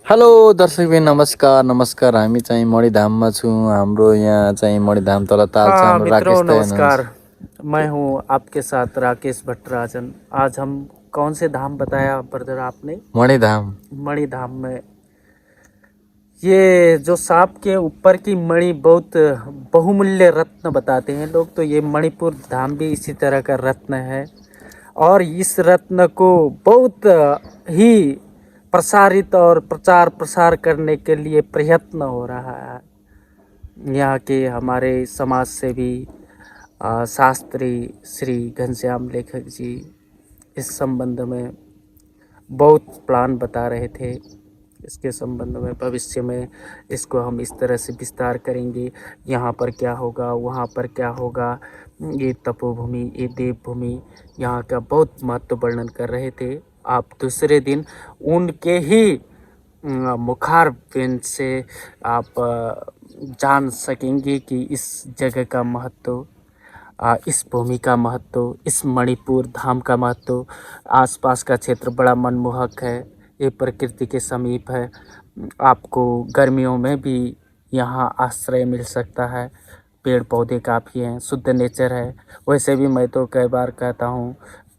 Hello दर्शकबिन नमस्कार नमस्कार। हामी चाहिँ मणिधाममा छौँ। हाम्रो यहाँ चाहिँ मणिधाम तल ताल छ। हाँ हाम्रो राकेश मित्रों दाइ हुनुहुन्छ। नमस्कार। मैं हूँ आपके साथ राकेश भट्टराजन। आज हम कौन से धाम बताया ब्रदर आपने? मणिधाम। मणिधाम में ये जो सांप के ऊपर की मणि बहुत बहुमूल्य रत्न बताते हैं लोग, तो ये मणिपुर धाम भी इसी तरह का रत्न है। और इस रत्न को बहुत ही प्रसारित और प्रचार प्रसार करने के लिए प्रयत्न हो रहा है। यहाँ के हमारे समाज सेवी शास्त्री श्री घनश्याम लेखक जी इस संबंध में बहुत प्लान बता रहे थे। इसके संबंध में भविष्य में इसको हम इस तरह से विस्तार करेंगे, यहाँ पर क्या होगा, वहाँ पर क्या होगा। ये तपोभूमि, ये देवभूमि, यहाँ का बहुत महत्व वर्णन कर रहे थे। आप दूसरे दिन उनके ही मुखारबिंद से आप जान सकेंगे कि इस जगह का महत्व, इस भूमि का महत्व, इस मणिपुर धाम का महत्व। आसपास का क्षेत्र बड़ा मनमोहक है, ये प्रकृति के समीप है। आपको गर्मियों में भी यहाँ आश्रय मिल सकता है। पेड़ पौधे काफ़ी हैं, शुद्ध नेचर है। वैसे भी मैं तो कई बार कहता हूँ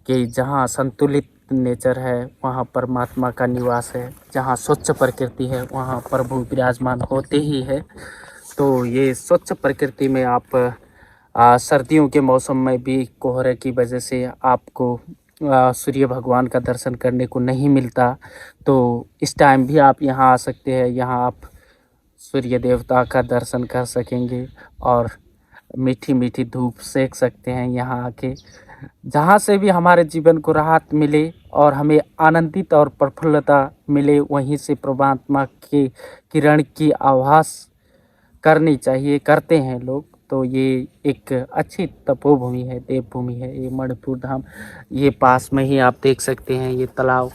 कि जहाँ संतुलित नेचर है वहाँ परमात्मा का निवास है। जहाँ स्वच्छ प्रकृति है वहाँ प्रभु विराजमान होते ही है। तो ये स्वच्छ प्रकृति में आप सर्दियों के मौसम में भी कोहरे की वजह से आपको सूर्य भगवान का दर्शन करने को नहीं मिलता, तो इस टाइम भी आप यहाँ आ सकते हैं। यहाँ आप सूर्य देवता का दर्शन कर सकेंगे और मीठी मीठी धूप सेक सकते हैं यहाँ आके। जहाँ से भी हमारे जीवन को राहत मिले और हमें आनंदित और प्रफुल्लता मिले, वहीं से परमात्मा के किरण की आभास करनी चाहिए, करते हैं लोग। तो ये एक अच्छी तपोभूमि है, देवभूमि है ये मणिपुर धाम। ये पास में ही आप देख सकते हैं ये तालाब।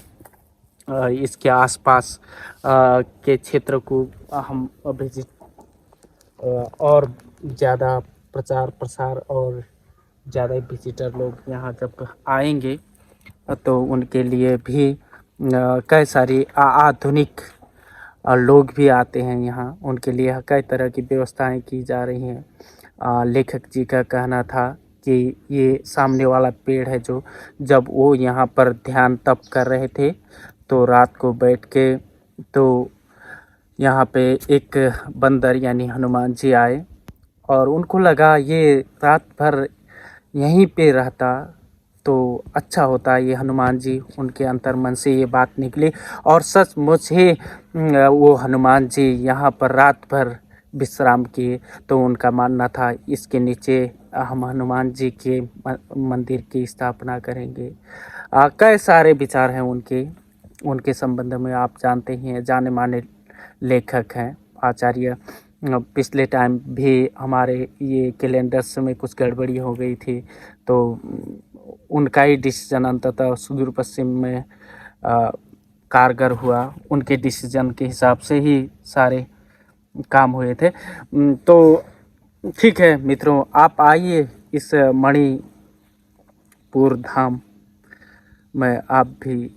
इसके आसपास के क्षेत्र को हम विजिट और ज़्यादा प्रचार प्रसार और ज़्यादा विजिटर लोग यहाँ जब आएंगे तो उनके लिए भी कई सारी आधुनिक लोग भी आते हैं यहाँ। उनके लिए कई तरह की व्यवस्थाएं की जा रही हैं। लेखक जी का कहना था कि ये सामने वाला पेड़ है जो, जब वो यहाँ पर ध्यान तप कर रहे थे तो रात को बैठ के तो यहाँ पे एक बंदर यानी हनुमान जी आए और उनको लगा ये रात भर यहीं पे रहता तो अच्छा होता। ये हनुमान जी, उनके अंतर मन से ये बात निकली और सचमुच ही वो हनुमान जी यहाँ पर रात भर विश्राम किए। तो उनका मानना था इसके नीचे हम हनुमान जी के मंदिर की स्थापना करेंगे। कई सारे विचार हैं उनके संबंध में। आप जानते ही हैं, जाने माने लेखक हैं आचार्य। पिछले टाइम भी हमारे ये कैलेंडर्स में कुछ गड़बड़ी हो गई थी, तो उनका ही डिसीजन अंततः सुदूर पश्चिम में कारगर हुआ। उनके डिसीजन के हिसाब से ही सारे काम हुए थे। तो ठीक है मित्रों, आप आइए इस मणिपुर धाम में, आप भी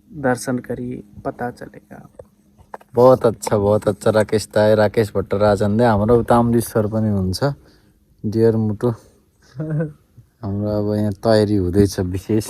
दर्शन करिए, पता चलेगा। बहुत अच्छा राकेश दाइ, राकेश भट्टराजनले हाम्रो ताम्री सर पनि हुन्छ। डियर मुटु, हाम्रो अब यहाँ तयारी हुँदैछ विशेष।